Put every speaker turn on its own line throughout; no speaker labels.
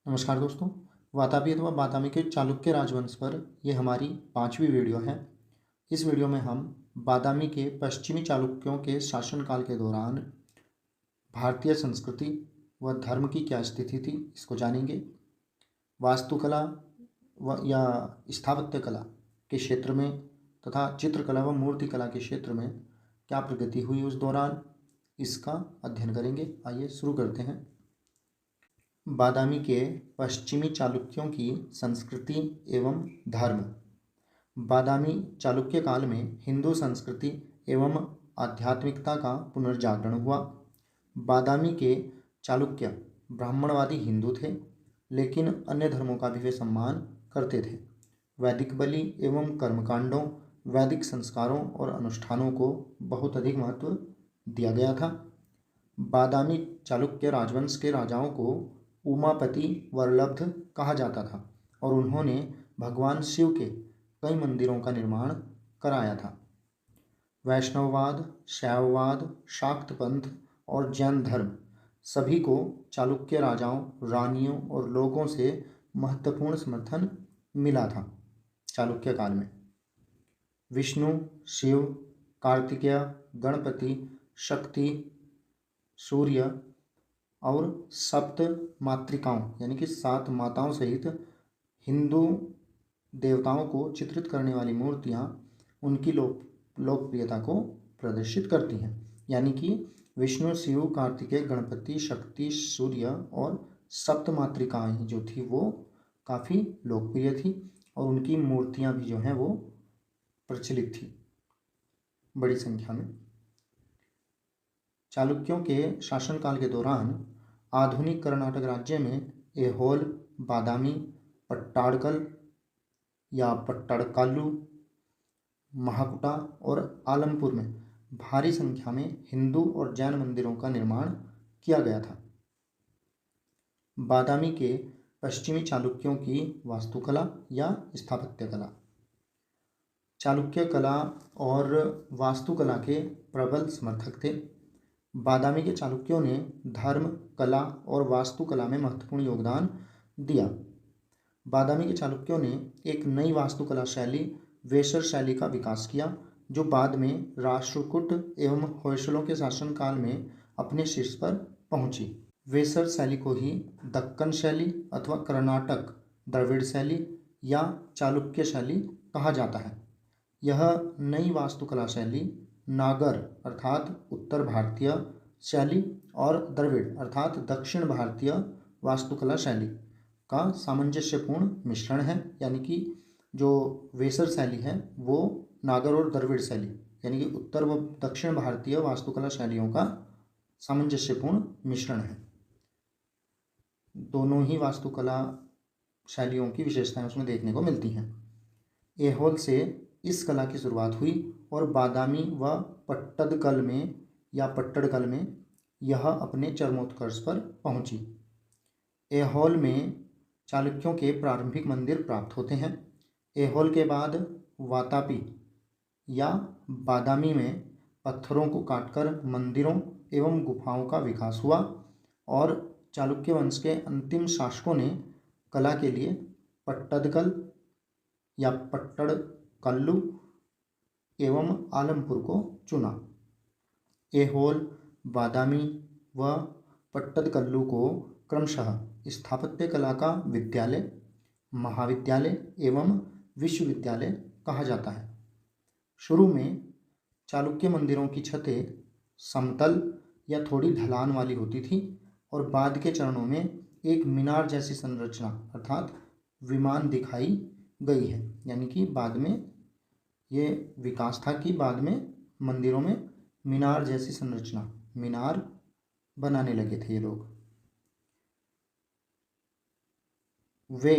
नमस्कार दोस्तों। वातापी अथवा बादामी के चालुक्य राजवंश पर ये हमारी 5वीं वीडियो है। इस वीडियो में हम बादामी के पश्चिमी चालुक्यों के शासनकाल के दौरान भारतीय संस्कृति व धर्म की क्या स्थिति थी इसको जानेंगे। वास्तुकला व या स्थापत्य कला के क्षेत्र में तथा चित्रकला व मूर्तिकला के क्षेत्र में क्या प्रगति हुई उस दौरान, इसका अध्ययन करेंगे। आइए शुरू करते हैं। बादामी के पश्चिमी चालुक्यों की संस्कृति एवं धर्म। बादामी चालुक्य काल में हिंदू संस्कृति एवं आध्यात्मिकता का पुनर्जागरण हुआ। बादामी के चालुक्य ब्राह्मणवादी हिंदू थे, लेकिन अन्य धर्मों का भी वे सम्मान करते थे। वैदिक बलि एवं कर्मकांडों, वैदिक संस्कारों और अनुष्ठानों को बहुत अधिक महत्व दिया गया था। बादामी चालुक्य राजवंश के राजाओं को उमापति वरलब्ध कहा जाता था और उन्होंने भगवान शिव के कई मंदिरों का निर्माण कराया था। वैष्णववाद, शैववाद, शाक्त पंथ और जैन धर्म सभी को चालुक्य राजाओं, रानियों और लोगों से महत्वपूर्ण समर्थन मिला था। चालुक्य काल में विष्णु, शिव, कार्तिकेय, गणपति, शक्ति, सूर्य और सप्त मातृकाओं यानी कि 7 माताओं सहित हिंदू देवताओं को चित्रित करने वाली मूर्तियां उनकी लोकप्रियता को प्रदर्शित करती हैं। यानी कि विष्णु, शिव, कार्तिकेय, गणपति, शक्ति, सूर्य और सप्त मातृकाएं जो थी वो काफ़ी लोकप्रिय थी और उनकी मूर्तियां भी जो हैं वो प्रचलित थी बड़ी संख्या में। चालुक्यों के शासनकाल के दौरान आधुनिक कर्नाटक राज्य में ऐहोल, बादामी, पट्टाडकल या पट्टाडकालु, महाकुटा और आलमपुर में भारी संख्या में हिंदू और जैन मंदिरों का निर्माण किया गया था। बादामी के पश्चिमी चालुक्यों की वास्तुकला या स्थापत्य कला। चालुक्य कला और वास्तुकला के प्रबल समर्थक थे। बादामी के चालुक्यों ने धर्म, कला और वास्तुकला में महत्वपूर्ण योगदान दिया। बादामी के चालुक्यों ने एक नई वास्तुकला शैली वेसर शैली का विकास किया, जो बाद में राष्ट्रकूट एवं होयसलों के शासनकाल में अपने शीर्ष पर पहुंची। वेसर शैली को ही दक्कन शैली अथवा कर्नाटक द्रविड़ शैली या चालुक्य शैली कहा जाता है। यह नई वास्तुकला शैली नागर अर्थात उत्तर भारतीय शैली और द्रविड़ अर्थात दक्षिण भारतीय वास्तुकला शैली का सामंजस्यपूर्ण मिश्रण है। यानी कि जो वेसर शैली है वो नागर और द्रविड़ शैली यानी कि उत्तर व दक्षिण भारतीय वास्तुकला शैलियों का सामंजस्यपूर्ण मिश्रण है। दोनों ही वास्तुकला शैलियों की विशेषताएं उसमें देखने को मिलती हैं। ऐहोल से इस कला की शुरुआत हुई और बादामी व पट्टडकल में यह अपने चरमोत्कर्ष पर पहुंची। ऐहोल में चालुक्यों के प्रारंभिक मंदिर प्राप्त होते हैं। ऐहोल के बाद वातापी या बादामी में पत्थरों को काटकर मंदिरों एवं गुफाओं का विकास हुआ और चालुक्य वंश के अंतिम शासकों ने कला के लिए पट्टदकल या पट्टडकल्लु एवं आलमपुर को चुना। ऐहोल, बादामी व पट्टदकल्लु को क्रमशः स्थापत्य कला का विद्यालय, महाविद्यालय एवं विश्वविद्यालय कहा जाता है। शुरू में चालुक्य मंदिरों की छतें समतल या थोड़ी ढलान वाली होती थी और बाद के चरणों में एक मीनार जैसी संरचना अर्थात विमान दिखाई गई है। यानी कि बाद में ये विकास था कि बाद में मंदिरों में मीनार जैसी संरचना, मीनार बनाने लगे थे ये लोग। वे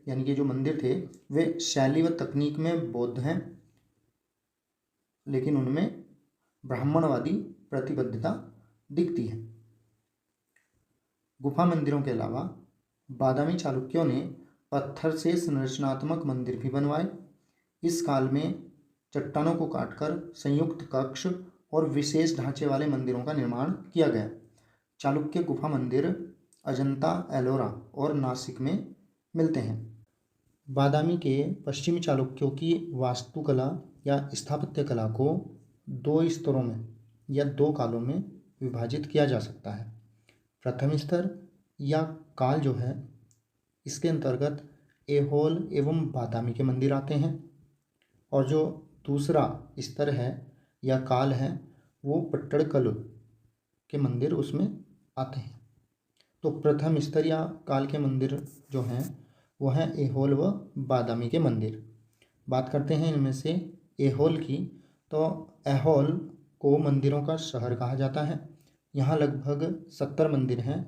यानी कि जो मंदिर थे वे शैली व तकनीक में बौद्ध हैं, लेकिन उनमें ब्राह्मणवादी प्रतिबद्धता दिखती है। गुफा मंदिरों के अलावा बादामी चालुक्यों ने पत्थर से संरचनात्मक मंदिर भी बनवाए। इस काल में चट्टानों को काटकर संयुक्त कक्ष और विशेष ढांचे वाले मंदिरों का निर्माण किया गया। चालुक्य गुफा मंदिर अजंता, एलोरा और नासिक में मिलते हैं। बादामी के पश्चिमी चालुक्यों की वास्तुकला या स्थापत्य कला को दो स्तरों में या दो कालों में विभाजित किया जा सकता है। प्रथम स्तर या काल जो है, इसके अंतर्गत ऐहोल एवं बादामी के मंदिर आते हैं, और जो दूसरा स्तर है या काल है वो पट्टड़कल्लु के मंदिर उसमें आते हैं। तो प्रथम स्तर या काल के मंदिर जो हैं वो हैं ऐहोल व बादामी के मंदिर। बात करते हैं इनमें से ऐहोल की। तो ऐहोल को मंदिरों का शहर कहा जाता है। यहाँ लगभग 70 मंदिर हैं,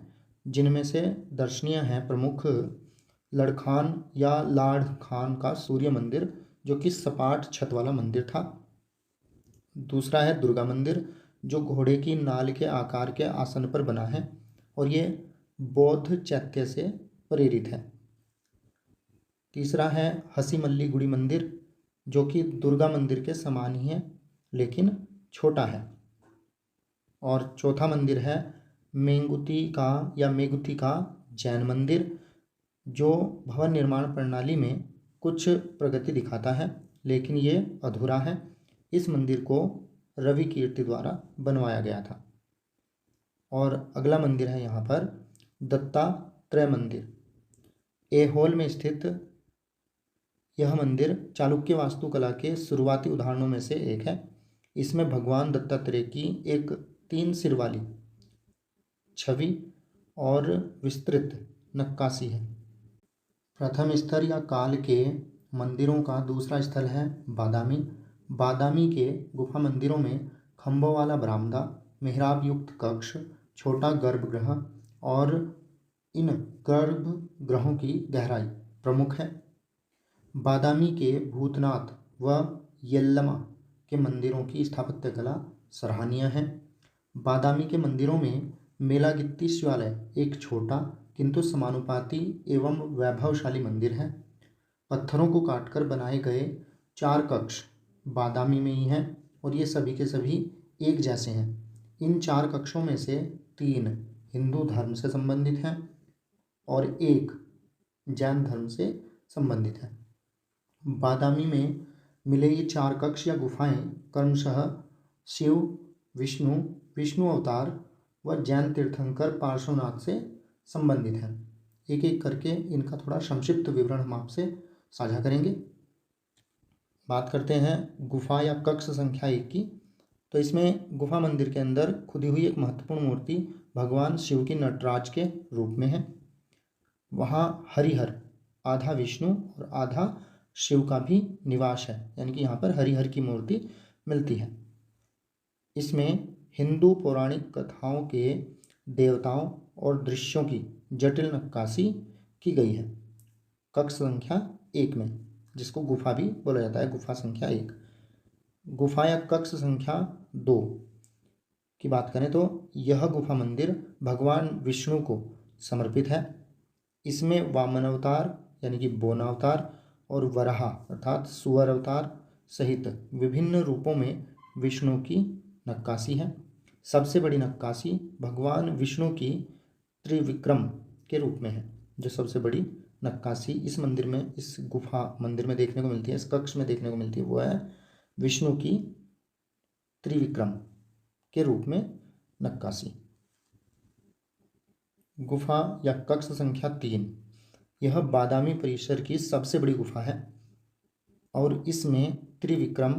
जिनमें से दर्शनीय हैं प्रमुख लड़खान या लाड़ खान का सूर्य मंदिर, जो कि सपाट छत वाला मंदिर था। दूसरा है दुर्गा मंदिर, जो घोड़े की नाल के आकार के आसन पर बना है और ये बौद्ध चैत्य से प्रेरित है। तीसरा है हसीमल्ली गुड़ी मंदिर, जो कि दुर्गा मंदिर के समान ही है लेकिन छोटा है। और चौथा मंदिर है मेगुती का जैन मंदिर, जो भवन निर्माण प्रणाली में कुछ प्रगति दिखाता है लेकिन ये अधूरा है। इस मंदिर को रवि कीर्ति द्वारा बनवाया गया था। और अगला मंदिर है यहाँ पर दत्तात्रेय मंदिर। ऐहोल में स्थित यह मंदिर चालुक्य वास्तुकला के शुरुआती उदाहरणों में से एक है। इसमें भगवान दत्तात्रेय की एक 3 सिर वाली छवि और विस्तृत नक्काशी है। प्रथम स्तर या काल के मंदिरों का दूसरा स्थल है बादामी। बादामी के गुफा मंदिरों में खम्भों वाला बरामदा, मेहराब युक्त कक्ष, छोटा गर्भगृह और इन गर्भगृहों की गहराई प्रमुख है। बादामी के भूतनाथ व येल्लमा के मंदिरों की स्थापत्य कला सराहनीय है। बादामी के मंदिरों में मेलागित्ती शिवालय एक छोटा किंतु समानुपाती एवं वैभवशाली मंदिर है। पत्थरों को काटकर बनाए गए 4 कक्ष बादामी में ही हैं और ये सभी के सभी एक जैसे हैं। इन 4 कक्षों में से 3 हिंदू धर्म से संबंधित हैं और 1 जैन धर्म से संबंधित है। बादामी में मिले ये 4 कक्ष या गुफाएं क्रमशः शिव, विष्णु अवतार व जैन तीर्थंकर पार्श्वनाथ से संबंधित हैं। एक एक करके इनका थोड़ा संक्षिप्त विवरण हम आपसे साझा करेंगे। बात करते हैं गुफा या कक्ष संख्या 1 की। तो इसमें गुफा मंदिर के अंदर खुदी हुई एक महत्वपूर्ण मूर्ति भगवान शिव की नटराज के रूप में है। वहाँ हरिहर, आधा विष्णु और आधा शिव का भी निवास है, यानी कि यहाँ पर हरिहर की मूर्ति मिलती है। इसमें हिंदू पौराणिक कथाओं के देवताओं और दृश्यों की जटिल नक्काशी की गई है। कक्ष संख्या 1 में, जिसको गुफा भी बोला जाता है, गुफा संख्या 1। गुफा या कक्ष संख्या 2 की बात करें तो यह गुफा मंदिर भगवान विष्णु को समर्पित है। इसमें वामन अवतार यानी कि बोना अवतार और वराह अर्थात सुअर अवतार सहित विभिन्न रूपों में विष्णु की नक्काशी है। सबसे बड़ी नक्काशी भगवान विष्णु की त्रिविक्रम के रूप में है। जो सबसे बड़ी नक्काशी इस मंदिर में, इस गुफा मंदिर में देखने को मिलती है, इस कक्ष में देखने को मिलती है, वो है विष्णु की त्रिविक्रम के रूप में नक्काशी। गुफा या कक्ष संख्या 3, यह बादामी परिसर की सबसे बड़ी गुफा है और इसमें त्रिविक्रम,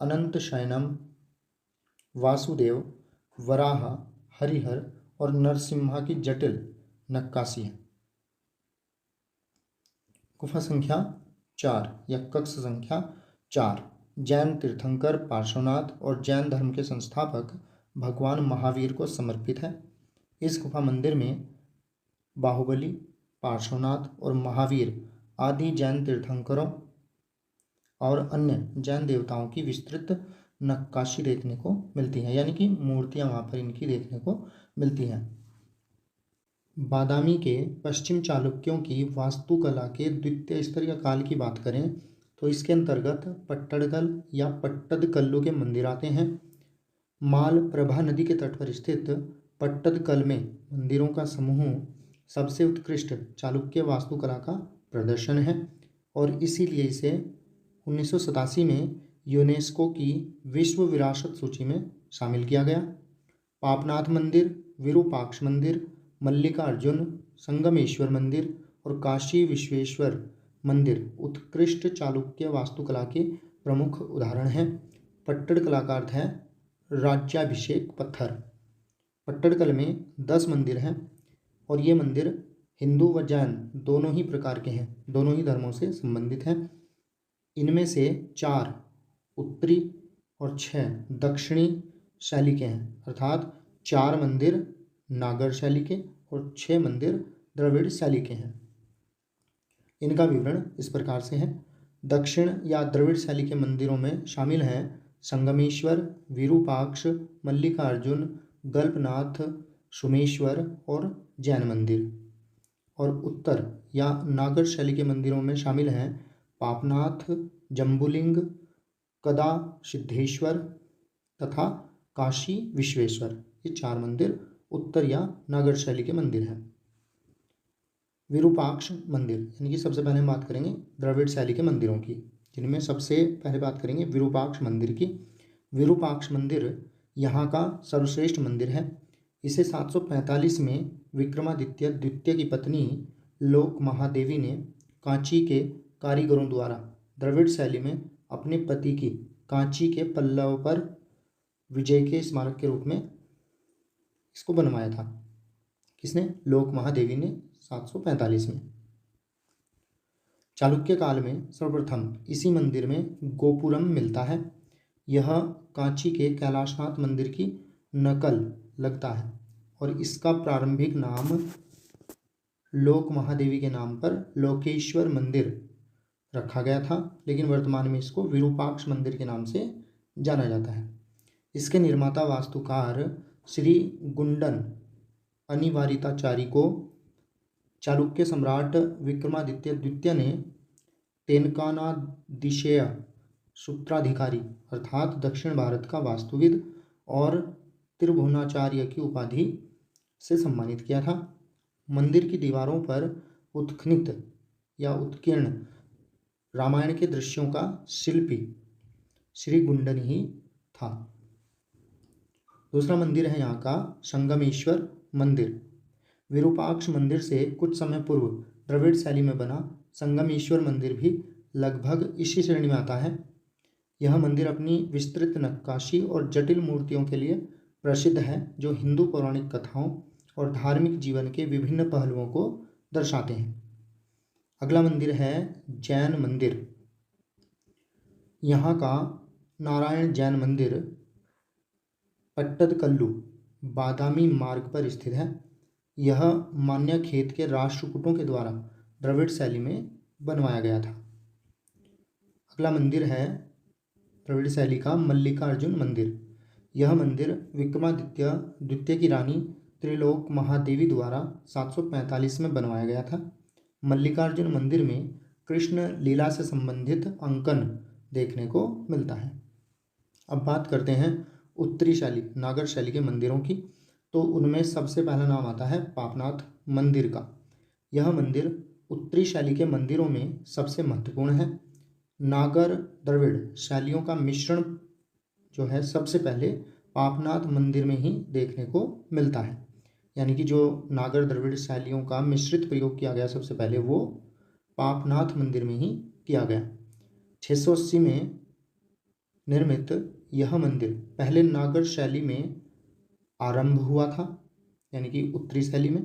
अनंत शयनम, वासुदेव, वराह, हरिहर और नरसिम्हा की जटिल नक्काशी है। गुफा संख्या 4 या कक्ष संख्या 4, जैन तीर्थंकर पार्श्वनाथ और जैन धर्म के संस्थापक भगवान महावीर को समर्पित है। इस गुफा मंदिर में बाहुबली, पार्श्वनाथ और महावीर आदि जैन तीर्थंकरों और अन्य जैन देवताओं की विस्तृत नक्काशी देखने को मिलती है, यानी कि मूर्तियां वहाँ पर इनकी देखने को मिलती हैं। बादामी के पश्चिम चालुक्यों की वास्तुकला के द्वितीय स्तर या काल की बात करें तो इसके अंतर्गत पट्टड़कल या पट्टदकल्लु के मंदिर आते हैं। मालप्रभा नदी के तट पर स्थित पट्टदकल में मंदिरों का समूह सबसे उत्कृष्ट चालुक्य वास्तुकला का प्रदर्शन है और इसीलिए इसे 1987 में यूनेस्को की विश्व विरासत सूची में शामिल किया गया। पापनाथ मंदिर, विरूपाक्ष मंदिर, मल्लिकार्जुन, संगमेश्वर मंदिर और काशी विश्वेश्वर मंदिर उत्कृष्ट चालुक्य वास्तुकला के प्रमुख उदाहरण हैं। पट्टदकला का अर्थ है राज्याभिषेक पत्थर। पट्टदकल में 10 मंदिर हैं और ये मंदिर हिंदू व जैन दोनों ही प्रकार के हैं, दोनों ही धर्मों से संबंधित हैं। इनमें से 4 उत्तरी और 6 दक्षिणी शैली के हैं, अर्थात 4 मंदिर नागर शैली के और 6 मंदिर द्रविड़ शैली के हैं। इनका विवरण इस प्रकार से है। दक्षिण या द्रविड़ शैली के मंदिरों में शामिल हैं संगमेश्वर, विरूपाक्ष, मल्लिकार्जुन, गल्पनाथ, सोमेश्वर और जैन मंदिर। और उत्तर या नागर शैली के मंदिरों में शामिल हैं पापनाथ, जम्बुलिंग, कदा सिद्धेश्वर तथा काशी विश्वेश्वर। ये 4 मंदिर उत्तर या नागर शैली के मंदिर हैं। विरूपाक्ष मंदिर, यानी कि सबसे पहले हम बात करेंगे द्रविड़ शैली के मंदिरों की, जिनमें सबसे पहले बात करेंगे विरूपाक्ष मंदिर की। विरूपाक्ष मंदिर यहाँ का सर्वश्रेष्ठ मंदिर है। इसे 745 में विक्रमादित्य द्वितीय की पत्नी लोक महादेवी ने कांची के कारीगरों द्वारा द्रविड़ शैली में अपने पति की कांची के पल्लव पर विजय के स्मारक के रूप में इसको बनवाया था। किसने? लोक महादेवी ने 745 में। चालुक्य काल में सर्वप्रथम इसी मंदिर में गोपुरम मिलता है। यह कांची के कैलाशनाथ मंदिर की नकल लगता है और इसका प्रारंभिक नाम लोक महादेवी के नाम पर लोकेश्वर मंदिर रखा गया था, लेकिन वर्तमान में इसको विरूपाक्ष मंदिर के नाम से जाना जाता है। इसके निर्माता वास्तुकार श्री गुंडन अनिवारिताचारी को चालुक्य सम्राट विक्रमादित्य द्वितीय ने तेनकानादिशेय सूत्राधिकारी अर्थात दक्षिण भारत का वास्तुविद और त्रिभुवनाचार्य की उपाधि से सम्मानित किया था। मंदिर की दीवारों पर उत्खनित या उत्कीर्ण रामायण के दृश्यों का शिल्पी श्री गुंडन ही था। दूसरा मंदिर है यहाँ का संगमेश्वर मंदिर। विरूपाक्ष मंदिर से कुछ समय पूर्व द्रविड़ शैली में बना संगमेश्वर मंदिर भी लगभग इसी श्रेणी में आता है। यह मंदिर अपनी विस्तृत नक्काशी और जटिल मूर्तियों के लिए प्रसिद्ध है, जो हिंदू पौराणिक कथाओं और धार्मिक जीवन के विभिन्न पहलुओं को दर्शाते हैं। अगला मंदिर है जैन मंदिर। यहाँ का नारायण जैन मंदिर पट्टदकल्लु बादामी मार्ग पर स्थित है। यह मान्यखेत के राष्ट्रकूटों के द्वारा द्रविड़ शैली में बनवाया गया था। अगला मंदिर है द्रविड़ शैली का मल्लिकार्जुन मंदिर। यह मंदिर विक्रमादित्य द्वितीय की रानी त्रिलोक महादेवी द्वारा 745 में बनवाया गया था। मल्लिकार्जुन मंदिर में कृष्ण लीला से संबंधित अंकन देखने को मिलता है। अब बात करते हैं उत्तरी शैली नागर शैली के मंदिरों की, तो उनमें सबसे पहला नाम आता है पापनाथ मंदिर का। यह मंदिर उत्तरी शैली के मंदिरों में सबसे महत्वपूर्ण है। नागर द्रविड़ शैलियों का मिश्रण जो है सबसे पहले पापनाथ मंदिर में ही देखने को मिलता है, यानी कि जो नागर द्रविड़ शैलियों का मिश्रित प्रयोग किया गया सबसे पहले वो पापनाथ मंदिर में ही किया गया। 680 में निर्मित यह मंदिर पहले नागर शैली में आरंभ हुआ था, यानी कि उत्तरी शैली में,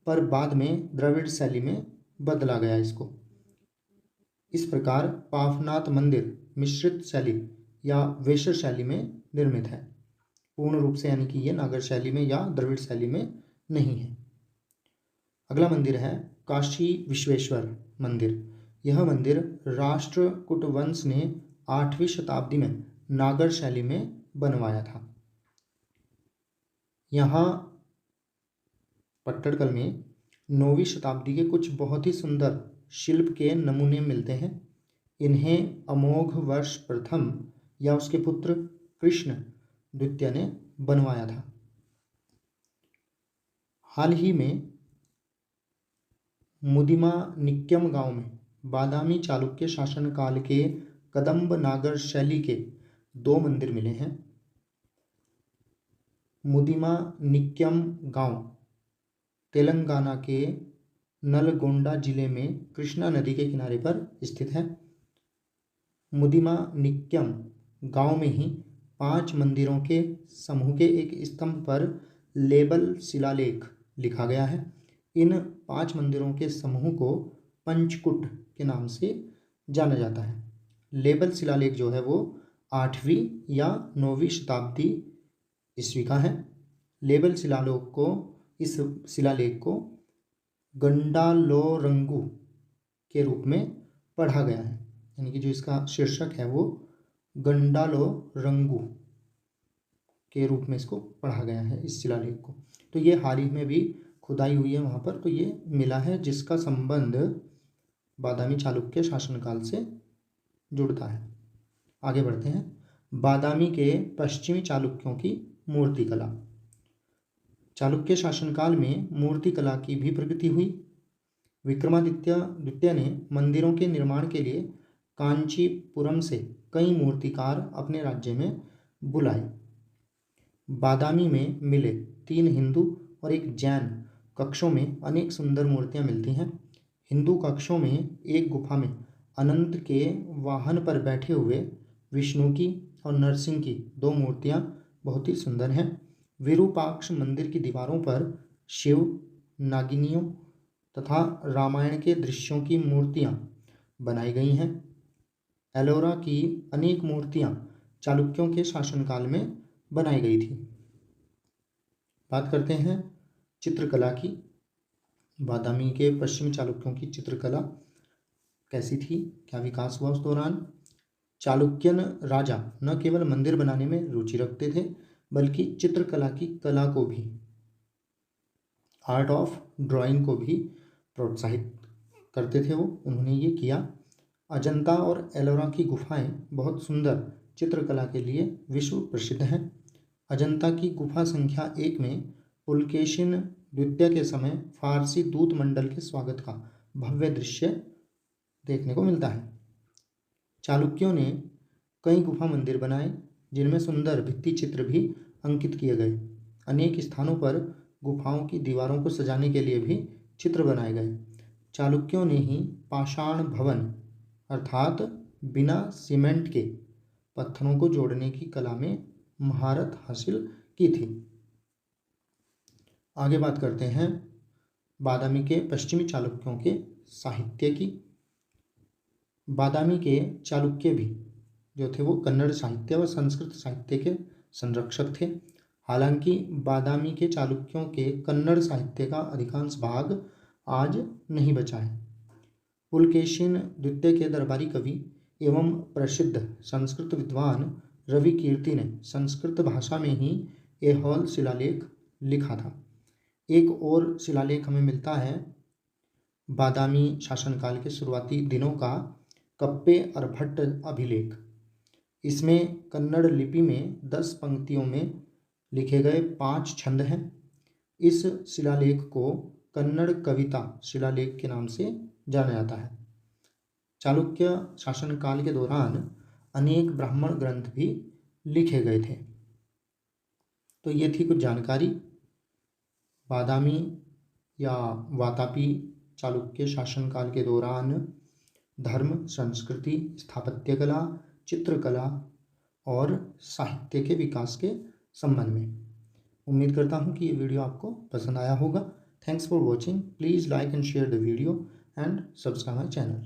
पर बाद में द्रविड़ शैली में बदला गया इसको। इस प्रकार पापनाथ मंदिर मिश्रित शैली या वेशर शैली में निर्मित है, पूर्ण रूप से, यानी कि ये नागर शैली में या द्रविड़ शैली में नहीं है। अगला मंदिर है काशी विश्वेश्वर मंदिर। यह मंदिर राष्ट्रकूट वंश ने 8वीं शताब्दी में नागर शैली में बनवाया था। यहाँ पट्टदकल में 9वीं शताब्दी के कुछ बहुत ही सुंदर शिल्प के नमूने मिलते हैं। इन्हें अमोघ वर्ष प्रथम या उसके पुत्र कृष्ण द्वितीय ने बनवाया था। हाल ही में मुदिमानिक्यम गांव में बादामी चालुक्य शासनकाल के कदंब नागर शैली के 2 मंदिर मिले हैं। मुदिमानिक्यम गांव तेलंगाना के नलगोंडा जिले में कृष्णा नदी के किनारे पर स्थित है। मुदिमानिक्यम गांव में ही 5 मंदिरों के समूह के एक स्तंभ पर लेबल शिलालेख लिखा गया है। इन 5 मंदिरों के समूह को पंचकुट के नाम से जाना जाता है। लेबल शिलालेख जो है वो 8वीं या 9वीं शताब्दी ईस्वी का है। लेबल इस शिलालेख को गंडालोरंगु के रूप में पढ़ा गया है, यानी कि जो इसका शीर्षक है वो गंडालोरंगु के रूप में इसको पढ़ा गया है इस शिलालेख को। तो ये हाल ही में भी खुदाई हुई है वहाँ पर, तो ये मिला है जिसका संबंध बादामी चालुक्य शासनकाल से जुड़ता है। आगे बढ़ते हैं। बादामी के पश्चिमी चालुक्यों की मूर्ति कला। चालुक्य शासनकाल में मूर्ति कला की भी प्रगति हुई। विक्रमादित्य द्वितीय ने मंदिरों के निर्माण के लिए कांचीपुरम से कई मूर्तिकार अपने राज्य में बुलाए। बादामी में मिले 3 हिंदू और एक जैन कक्षों में अनेक सुंदर मूर्तियां मिलती हैं। हिंदू कक्षों में एक गुफा में अनंत के वाहन पर बैठे हुए विष्णु की और नरसिंह की 2 मूर्तियां बहुत ही सुंदर हैं। विरूपाक्ष मंदिर की दीवारों पर शिव, नागिनियों तथा रामायण के दृश्यों की मूर्तियां बनाई गई हैं। एलोरा की अनेक मूर्तियां चालुक्यों के शासनकाल में बनाई गई थी। बात करते हैं चित्रकला की। बादामी के पश्चिमी चालुक्यों की चित्रकला कैसी थी, क्या विकास हुआ उस दौरान। चालुक्यन राजा न केवल मंदिर बनाने में रुचि रखते थे बल्कि चित्रकला की कला को भी, आर्ट ऑफ ड्राइंग को भी प्रोत्साहित करते थे वो। उन्होंने ये किया। अजंता और एलोरा की गुफाएं बहुत सुंदर चित्रकला के लिए विश्व प्रसिद्ध हैं। अजंता की गुफा संख्या 1 में पुलकेशिन द्वितीय के समय फारसी दूत मंडल के स्वागत का भव्य दृश्य देखने को मिलता है। चालुक्यों ने कई गुफा मंदिर बनाए जिनमें सुंदर भित्ति चित्र भी अंकित किए गए। अनेक स्थानों पर गुफाओं की दीवारों को सजाने के लिए भी चित्र बनाए गए। चालुक्यों ने ही पाषाण भवन अर्थात बिना सीमेंट के पत्थरों को जोड़ने की कला में महारत हासिल की थी। आगे बात करते हैं बादामी के पश्चिमी चालुक्यों के साहित्य की। बादामी के चालुक्य भी जो थे वो कन्नड़ साहित्य व संस्कृत साहित्य के संरक्षक थे। हालांकि बादामी के चालुक्यों के कन्नड़ साहित्य का अधिकांश भाग आज नहीं बचा है। पुलकेशिन द्वितीय के दरबारी कवि एवं प्रसिद्ध संस्कृत विद्वान रवि कीर्ति ने संस्कृत भाषा में ही ऐहोल शिलालेख लिखा था। एक और शिलालेख हमें मिलता है बादामी शासनकाल के शुरुआती दिनों का कप्पे अरभट्ट अभिलेख। इसमें कन्नड़ लिपि में 10 पंक्तियों में लिखे गए 5 छंद हैं। इस शिलालेख को कन्नड़ कविता शिलालेख के नाम से जाना जाता है। चालुक्य शासनकाल के दौरान अनेक ब्राह्मण ग्रंथ भी लिखे गए थे। तो ये थी कुछ जानकारी बादामी या वातापी चालुक्य शासनकाल के दौरान धर्म, संस्कृति, स्थापत्य कला, चित्रकला और साहित्य के विकास के संबंध में। उम्मीद करता हूँ कि ये वीडियो आपको पसंद आया होगा। Thanks for watching. Please like and share the video and subscribe my channel.